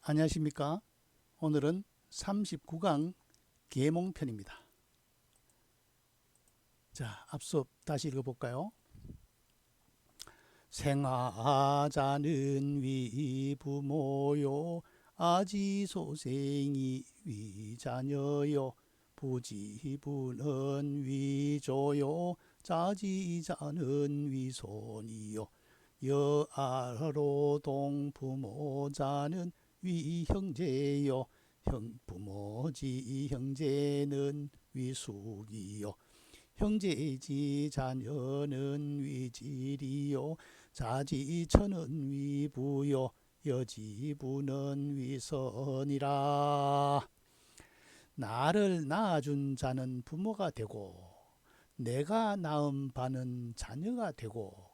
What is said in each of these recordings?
안녕하십니까? 오늘은 39강 계몽편입니다. 자, 앞서 다시 읽어볼까요? 생하자는 위부모요, 아지소생이 위자녀요, 부지부는 위조요, 자지자는 위손이요, 여아로동 부모자는 위형제요, 부모지 형제는 위숙이요, 형제지 자녀는 위질이요, 자지처는 위부요, 여지부는 위선이라. 나를 낳아준 자는 부모가 되고, 내가 낳은 바는 자녀가 되고,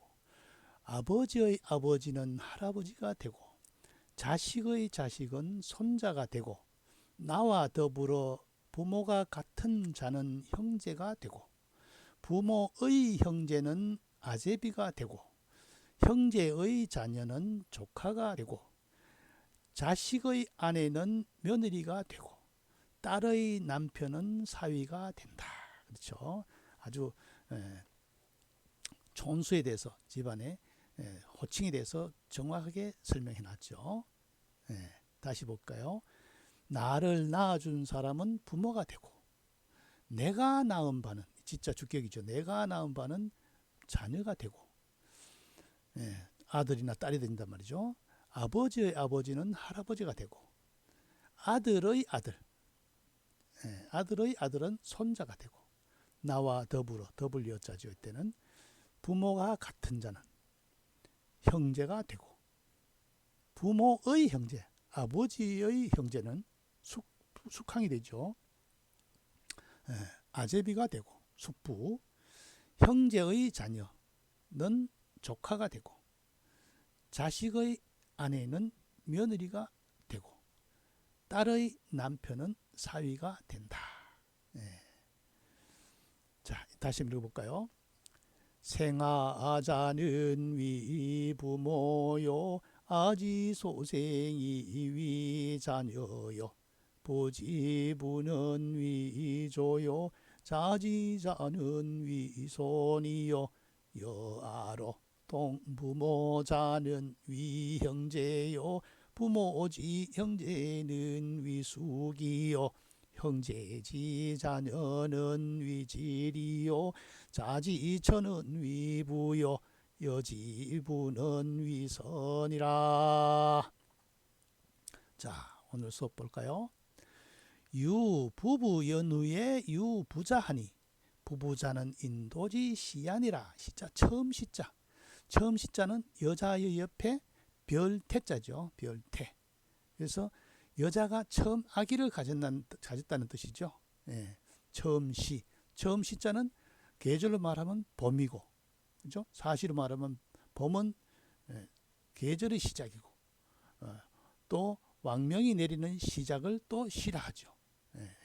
아버지의 아버지는 할아버지가 되고, 자식의 자식은 손자가 되고, 나와 더불어 부모가 같은 자는 형제가 되고, 부모의 형제는 아제비가 되고, 형제의 자녀는 조카가 되고, 자식의 아내는 며느리가 되고, 딸의 남편은 사위가 된다. 그렇죠? 아주 촌수에 대해서, 집안의 호칭에 대해서 정확하게 설명해 놨죠. 다시 볼까요? 나를 낳아준 사람은 부모가 되고, 내가 낳은 바는, 진짜 주격이죠. 내가 낳은 바는 자녀가 되고, 아들이나 딸이 된단 말이죠. 아버지의 아버지는 할아버지가 되고, 아들의 아들, 아들의 아들은 손자가 되고, 나와 더불어, 더블 여자 지을 때는 부모가 같은 자는 형제가 되고, 부모의 형제, 아버지의 형제는 숙항이 되죠. 아제비가 되고, 숙부, 형제의 자녀는 조카가 되고, 자식의 아내는 며느리가 되고, 딸의 남편은 사위가 된다. 자, 다시 읽어볼까요? 생아자는 위부모요, 아지소생이 위자녀요, 부지부는 위조요, 자지자는 위손이요, 여아로 동부모자는 위형제요, 부모지 형제는 위숙이요, 형제지 자녀는 위질이요, 자지처는 위부요, 여지부는 위선이라. 자, 오늘 수업 볼까요? 유부부 연후에 유부자하니, 부부자는 인도지 시아니라. 시자 처음 시자. 처음 시자는 여자의 옆에 별태자죠. 별태. 그래서 여자가 처음 아기를 가졌다는 뜻이죠. 처음 시. 처음 시자는 계절로 말하면 봄이고, 그죠? 사시로 말하면 봄은 계절의 시작이고, 또 왕명이 내리는 시작을 또 시라 하죠.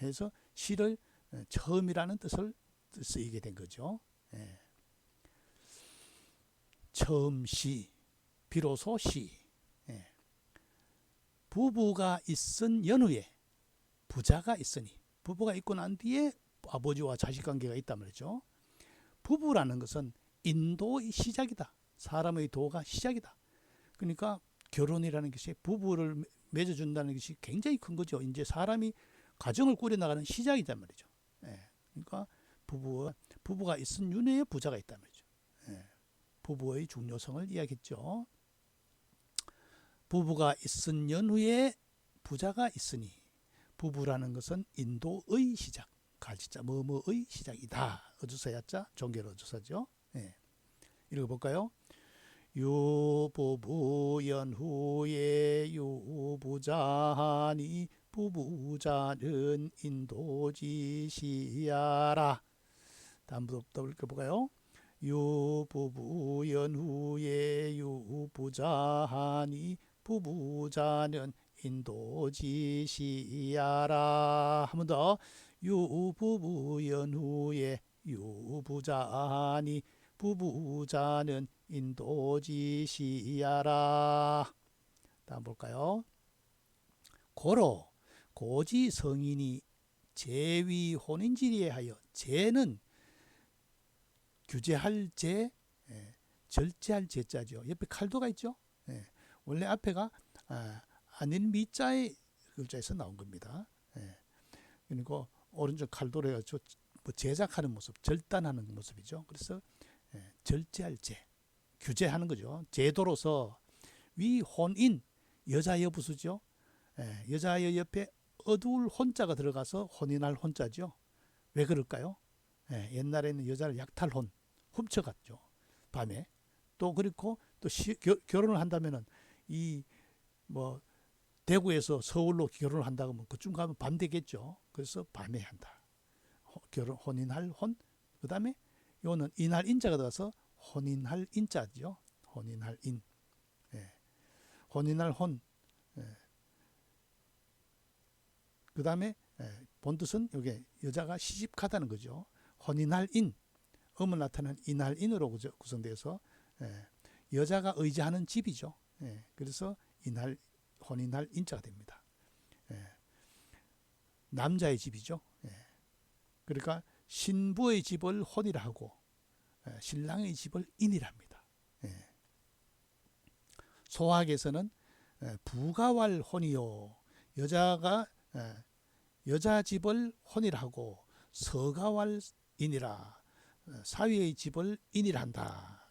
해서 시를 처음이라는 뜻을 쓰이게 된 거죠. 처음 시, 비로소 시. 부부가 있은 연후에 부자가 있으니, 부부가 있고 난 뒤에 아버지와 자식 관계가 있단 말이죠. 부부라는 것은 인도의 시작이다. 사람의 도가 시작이다. 그러니까 결혼이라는 것이, 부부를 맺어준다는 것이 굉장히 큰 거죠. 이제 사람이 가정을 꾸려나가는 시작이란 말이죠. 그러니까 부부가 있은 윤회에 부자가 있단 말이죠. 부부의 중요성을 이야기했죠. 부부가 있은 연후에 부자가 있으니, 부부라는 것은 인도의 시작, 가지자 뭐뭐의 시작이다. 어조사야자, 종결 어조사죠. 읽어볼까요? 유부부 연후에 유부자하니, 부부자는 인도지시야라. 다음부터 읽어볼까요? 유부부 연후에 유부자하니, 부부자는 인도지시야라. 한 번 더. 유부부 연후에 유부자하니, 부부자는 인도지시야라. 다음 볼까요? 고로 고지 성인이 제위 혼인지리에 하여 제는 규제할 제, 절제할 제자죠. 옆에 칼도가 있죠. 원래 앞에가 아닌 미자의 글자에서 나온 겁니다. 그리고 오른쪽 칼도로 해가지고 뭐 제작하는 모습, 절단하는 모습이죠. 그래서 절제할 제, 규제하는 거죠. 제도로서 위 혼인, 여자 여부수죠. 여자 여 옆에 어두울 혼자가 들어가서 혼인할 혼자죠. 왜 그럴까요? 옛날에는 여자를 약탈혼, 훔쳐갔죠. 밤에. 또 그리고 또 결혼을 한다면은 이 뭐 대구에서 서울로 결혼을 한다고 하면 그쯤 가면 밤 되겠죠. 그래서 밤에 한다. 결혼 혼인할 혼. 그다음에 요는 인할 인자가 들어서 혼인할 인자죠. 혼인할 인. 혼인할 혼. 그다음에 본뜻은 이게 여자가 시집가다는 거죠. 혼인할 인. 음을 나타내는 인할 인으로 구성되어서 여자가 의지하는 집이죠. 그래서 혼인할 인자가 됩니다. 남자의 집이죠. 그러니까 신부의 집을 혼이라 하고 신랑의 집을 인이라 합니다. 소학에서는 부가왈 혼이요. 여자가 여자 집을 혼이라 하고 서가왈 인이라. 사위의 집을 인이라 한다.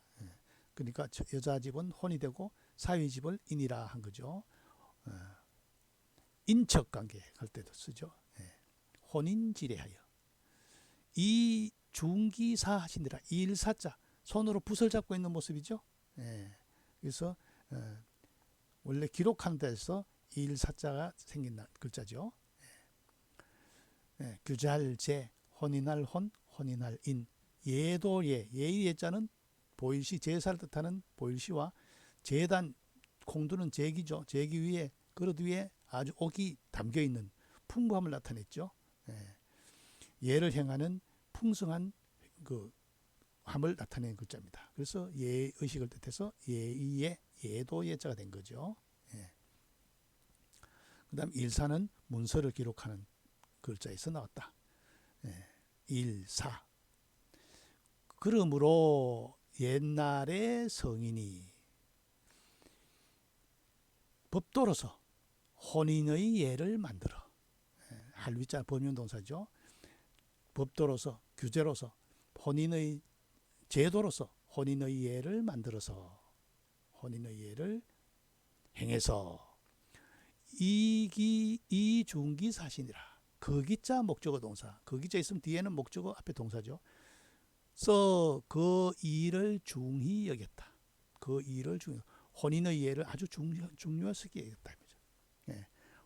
그러니까 여자 집은 혼이 되고 사위 집을 인이라 한 거죠. 인척 관계 할 때도 쓰죠. 혼인지례하여 이 중기사 하시니라. 일사자 손으로 붓을 잡고 있는 모습이죠. 그래서 원래 기록하는 데서 일사자가 생긴 글자죠. 규제할 제, 혼인할 혼, 혼인할 인, 예도 예, 예의 예자는 보일시 제사를 뜻하는 보일시와 제단 콩두는 제기죠. 제기 위에 그릇 위에 아주 옥이 담겨 있는 풍부함을 나타냈죠. 예를 행하는 풍성한 그 함을 나타내는 글자입니다. 그래서 예 의식을 뜻해서 예의의 예도 예자가 된 거죠. 그다음 일사는 문서를 기록하는 글자에서 나왔다. 일사. 그러므로 옛날에 성인이 법도로서 혼인의 예를 만들어. 할위자 범용동사죠. 법도로서 규제로서 혼인의 제도로서 혼인의 예를 만들어서 혼인의 예를 행해서 이중기사신이라. 거기자 목적어 동사. 거기자 있으면 뒤에는 목적어 앞에 동사죠. 그 일을 중히 여겼다. 그 일을 중히 혼인의 예를 아주 중요하게 여겼다.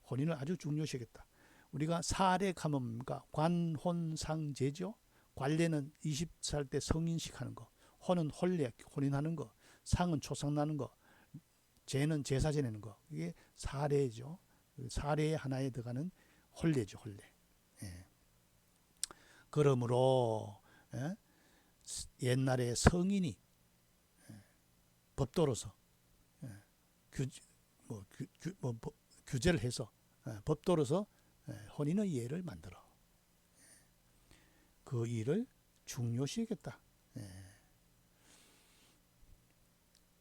혼인을 아주 중요시 여겼다. 우리가 사례 가면 뭡니까? 관혼상제죠. 관례는 20살 때 성인식 하는 거, 혼은 혼례, 혼인하는 거, 상은 초상 나는 거, 제는 제사 지내는 거. 이게 사례죠. 사례의 하나에 들어가는 혼례죠. 혼례. 그러므로 옛날에 성인이 법도로서 규제를 해서 법도로서 혼인의 예를 만들어 그 일을 중요시 여겼다.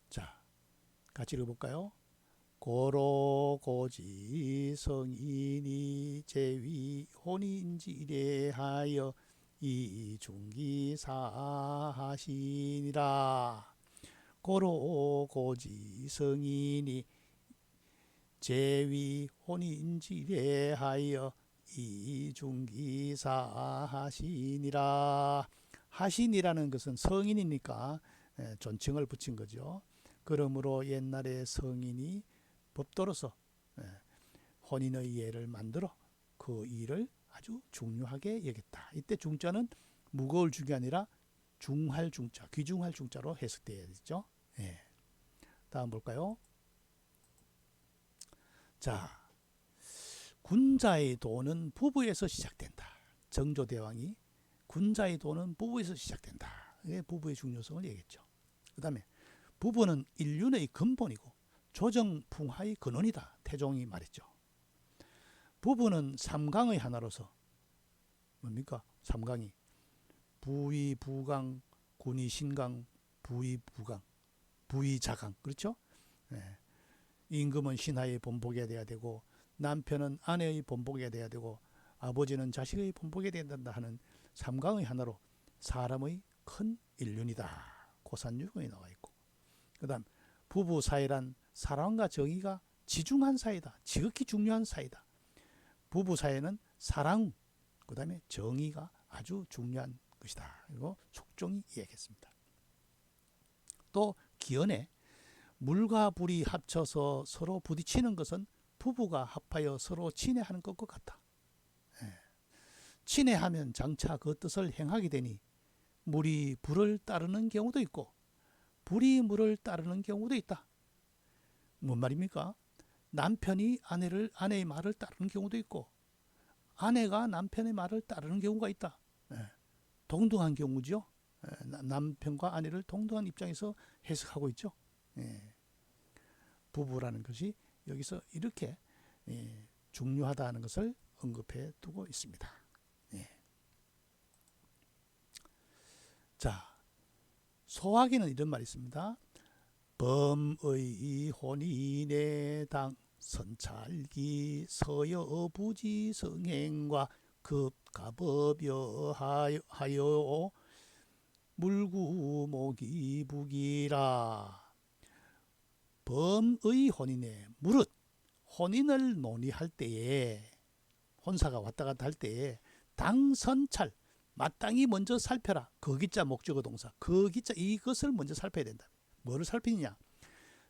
자, 같이 읽어볼까요? 고로 고지 성인이 제위 혼인지례하여 이중기사하시니라. 고로 고지 성인이 제위 혼인지례하여 이중기사하시니라. 하신이라는 것은 성인이니까 존칭을 붙인 거죠. 그러므로 옛날에 성인이 법도로서 혼인의 예를 만들어 그 일을 아주 중요하게 여겼다. 이때 중자는 무거울 중이 아니라 중할 중자, 귀중할 중자로 해석되어야 되죠. 다음 볼까요? 자, 군자의 도는 부부에서 시작된다. 정조대왕이 군자의 도는 부부에서 시작된다. 이게 부부의 중요성을 얘기했죠. 그 다음에 부부는 인륜의 근본이고 조정풍화의 근원이다. 태종이 말했죠. 부부는 삼강의 하나로서 뭡니까? 삼강이 부위, 부강, 군이, 신강, 부위, 부강, 부위, 자강. 그렇죠? 예. 임금은 신하의 본보게 돼야 되고 남편은 아내의 본보게 돼야 되고 아버지는 자식의 본보게 된다 하는 삼강의 하나로 사람의 큰 일륜이다. 고산유경에 나와 있고, 그 다음 부부 사이란 사랑과 정의가 지중한 사이다. 지극히 중요한 사이다. 부부 사이는 사랑, 그 다음에 정의가 아주 중요한 것이다. 그리고 숙종이 이야기했습니다. 또 기연에 물과 불이 합쳐서 서로 부딪히는 것은 부부가 합하여 서로 친애하는 것과 같다. 친애하면 장차 그 뜻을 행하게 되니 물이 불을 따르는 경우도 있고 불이 물을 따르는 경우도 있다. 뭔 말입니까? 남편이 아내의 말을 따르는 경우도 있고 아내가 남편의 말을 따르는 경우가 있다. 동등한 경우죠. 남편과 아내를 동등한 입장에서 해석하고 있죠. 부부라는 것이 여기서 이렇게 중요하다는 것을 언급해 두고 있습니다. 자, 소학에는 이런 말이 있습니다. 범의 혼인의 당 선찰기 서여 부지 성행과 급가법여 하여 물구목이 북이라. 범의 혼인에 무릇 혼인을 논의할 때에 혼사가 왔다 갔다 할 때에 당선찰 마땅히 먼저 살펴라. 거기자 목적어 동사 거기자 이것을 먼저 살펴야 된다. 뭐를 살피느냐?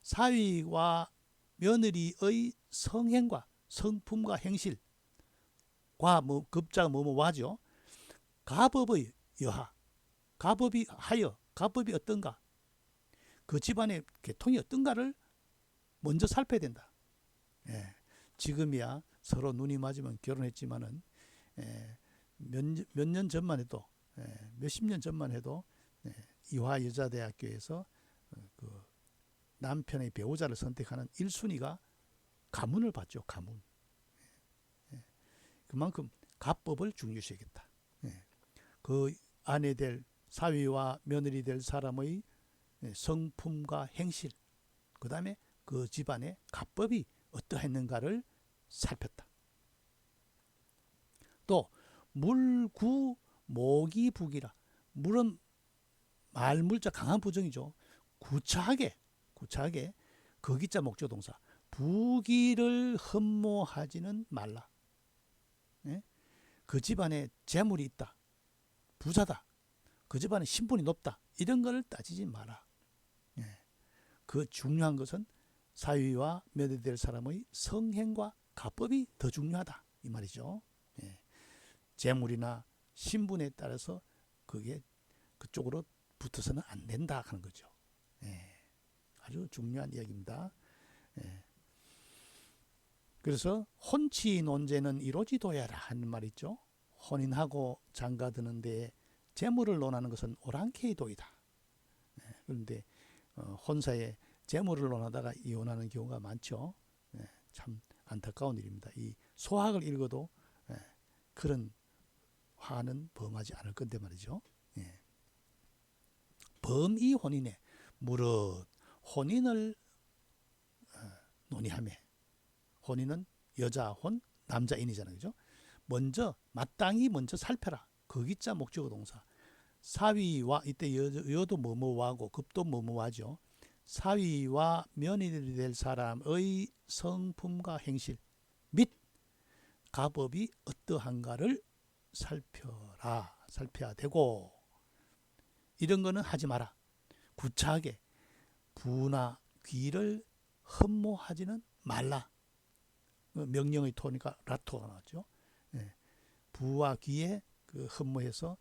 사위와 며느리의 성행과 성품과 행실과 급자가 와죠. 가법의 여하, 가법이 하여, 가법이 어떤가, 그 집안의 계통이 어떤가를 먼저 살펴야 된다. 지금이야 서로 눈이 맞으면 결혼했지만은 몇 년 전만 해도 몇십 년 전만 해도 이화여자대학교에서 그 남편의 배우자를 선택하는 1순위가 가문을 봤죠. 가문. 그만큼 가법을 중요시하겠다. 그 아내 될 사위와 며느리 될 사람의 성품과 행실, 그 다음에 그 집안의 가법이 어떠했는가를 살폈다. 또 물구 목이 북이라. 물은 말물자 강한 부정이죠. 구차하게 거기자 목적 동사 부귀를 흠모하지는 말라. 그 집안에 재물이 있다, 부자다, 그 집안에 신분이 높다, 이런 거를 따지지 마라. 그 중요한 것은 사위와 며느리 될 사람의 성행과 가법이 더 중요하다 이 말이죠. 재물이나 신분에 따라서 그게 그쪽으로 붙어서는 안 된다 하는 거죠. 아주 중요한 이야기입니다. 그래서 혼치 논제는 이루어지도야라 하는 말이 있죠. 혼인하고 장가드는데 재물을 논하는 것은 오랑캐도이다. 그런데 혼사에 재물을 논하다가 이혼하는 경우가 많죠. 참 안타까운 일입니다. 이 소학을 읽어도 그런 화는 범하지 않을 건데 말이죠. 범이 혼인에 무릇 혼인을 논의하며, 혼인은 여자혼 남자인이잖아요. 그죠? 마땅히 먼저 살펴라. 거기자 목적어 동사 사위와, 이때 여도 뭐뭐하고 급도 뭐뭐하죠. 사위와 며느리 될 사람의 성품과 행실 및 가법이 어떠한가를 살펴야 되고, 이런 거는 하지 마라. 구차하게 부나 귀를 흠모하지는 말라. 명령의 토니까 라토가 나왔죠. 부와 귀에 그 흠모해서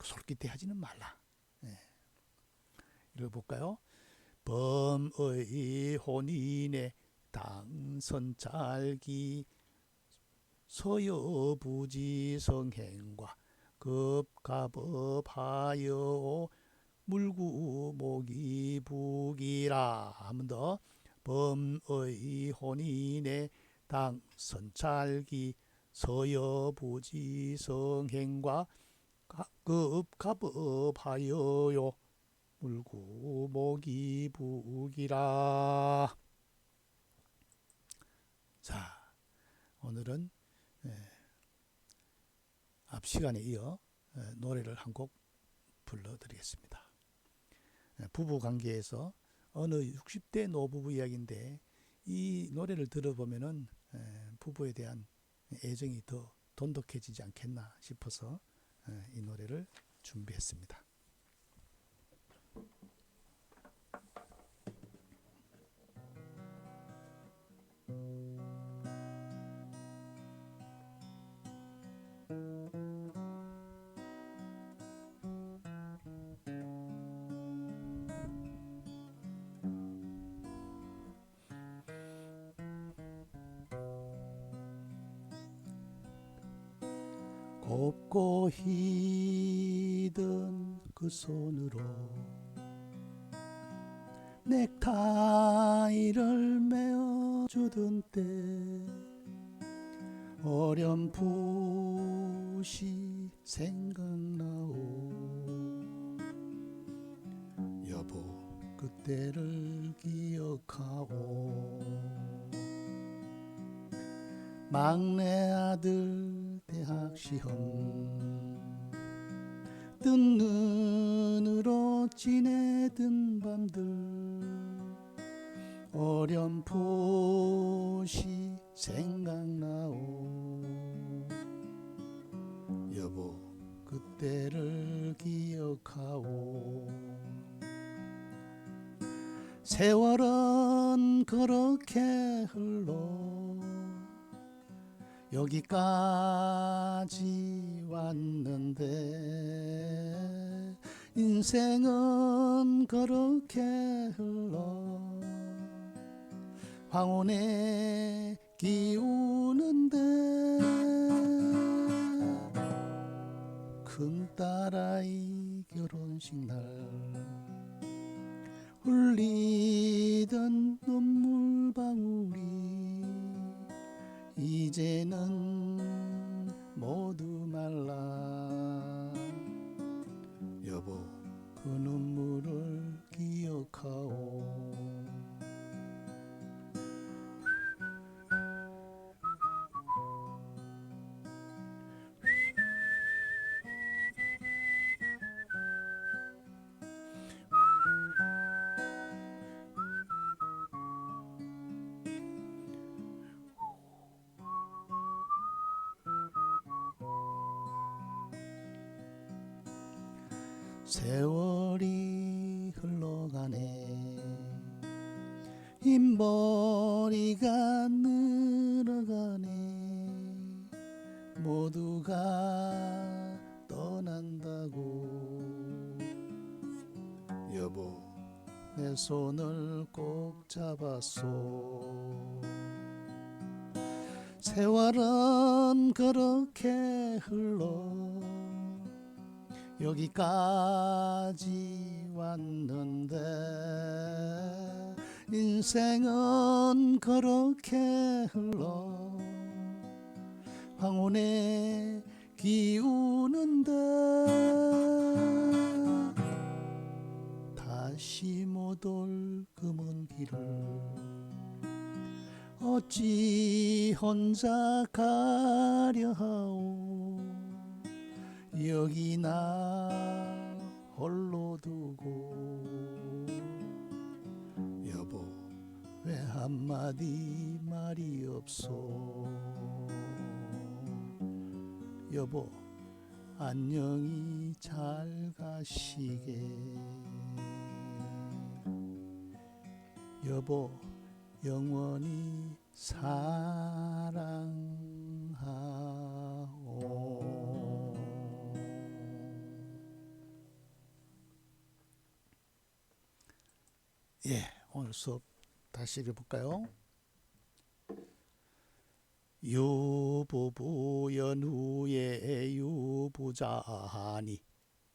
솔깃해하지는 말라. 읽어볼까요? 범의 혼인에 당선찰기 서여부지 성행과 급가법하여 물구목이 북이라. 한 번 더. 범의 혼인에 당 선찰기 서여부지 성행과 급갑업하여요 물구목이 북이라. 자, 오늘은 앞 시간에 이어 노래를 한 곡 불러드리겠습니다. 부부 관계에서 어느 60대 노부부 이야기인데 이 노래를 들어보면은 부부에 대한 애정이 더 돈독해지지 않겠나 싶어서 이 노래를 준비했습니다. 곱고 희던 그 손으로 넥타이를 메어주던 때 어렴풋이 생각나오. 여보 그때를 기억하오. 막내 아들 대학 시험 뜬 눈으로 지내던 밤들 어렴풋이 생각나오. 여보 그때를 기억하오. 세월은 그렇게 흘러 여기까지 왔는데 인생은 그렇게 흘러 황혼에 기우는데 큰딸아이 결혼식 날 흘리던 눈물방울이 이제는 모두 말라. 여보 그 눈물을 기억하오. 세월이 흘러가네. 흰머리가 늘어가네. 모두가 떠난다고. 여보 내 손을 꼭 잡았소. 세월은 그렇게 흘러 여기까지 왔는데 인생은 그렇게 흘러 황혼에 기우는데 다시 못 올 그 먼 길을 어찌 혼자 가려 하오. 여기 나 홀로 두고. 여보 왜 한마디 말이 없소. 여보 안녕히 잘 가시게. 여보 영원히 사랑하오. 예, 오늘 수업 다시 읽어볼까요? 유부부 연후에 유부자니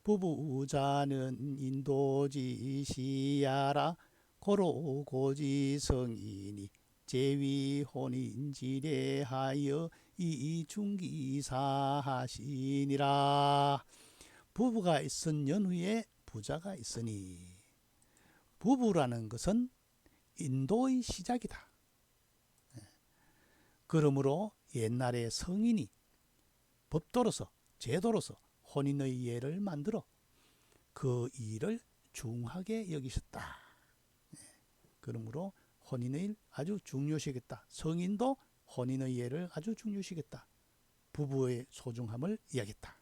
부부자는 인도지시야라 고로고지 성이니 제위 혼인지례하여 이중기사하시니라. 부부가 있은 연후에 부자가 있으니. 부부라는 것은 인도의 시작이다. 그러므로 옛날에 성인이 법도로서 제도로서 혼인의 예를 만들어 그 일을 중하게 여기셨다. 그러므로 혼인의 일 아주 중요시겠다. 성인도 혼인의 예를 아주 중요시겠다. 부부의 소중함을 이야기했다.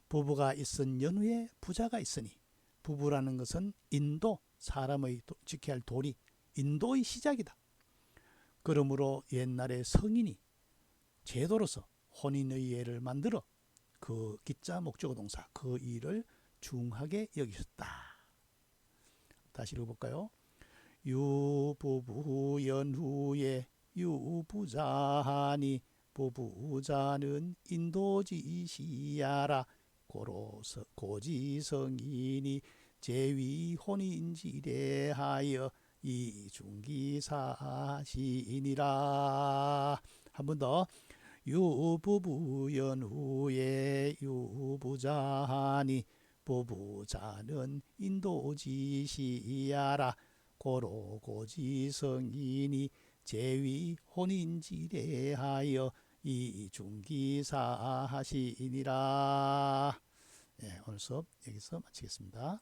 부부가 있은 연후에 부자가 있으니. 부부라는 것은 인도, 사람의 지켜야 할 도리, 인도의 시작이다. 그러므로 옛날에 성인이 제도로서 혼인의 예를 만들어 그 기자 목적어 동사 그 일을 중하게 여기셨다. 다시 읽어볼까요? 유부부 연후에 유부자하니 부부자는 인도지시야라. 고로서 고지성인이 제위 혼인지례하여 이중기사시니라. 한 번 더. 유부부 연후에 유부자하니 부부자는 인도지시야라. 고로 고지성인이 제위 혼인지례하여 이중기사하시니라. 오늘 수업 여기서 마치겠습니다.